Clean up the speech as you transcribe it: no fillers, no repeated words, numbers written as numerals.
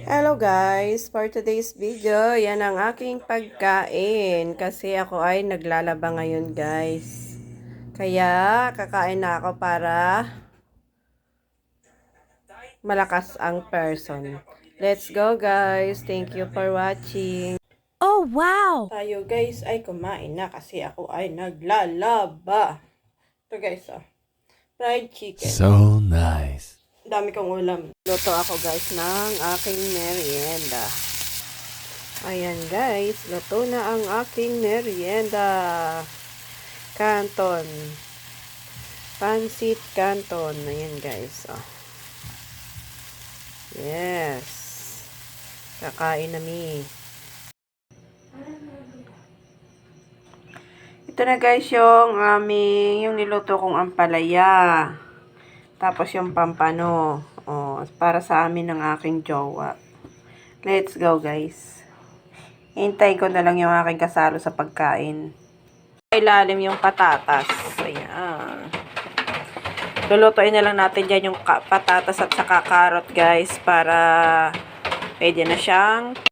Hello guys, for today's video, yan ang aking pagkain kasi ako ay naglalaba ngayon guys. Kaya kakain na ako para malakas ang person. Let's go guys, thank you for watching. Oh, wow! Tayo guys ay kumain na kasi ako ay naglalaba. Ito guys fried chicken. So nice. Dami kong ulam. Luto ako guys ng aking merienda. Ayan guys, luto na ang aking merienda. Canton. Pansit canton. Ayan guys. Oh. Yes. Kakain na mi. Ito na guys yung niluto kong ampalaya. Tapos yung pampano. Oh, para sa amin ng aking jowa. Let's go guys. Hintay ko na lang yung aking kasalo sa pagkain. Ilalim yung patatas. Ayan. Lulutuin na lang natin dyan yung patatas at saka carrot guys. Para pwede na siyang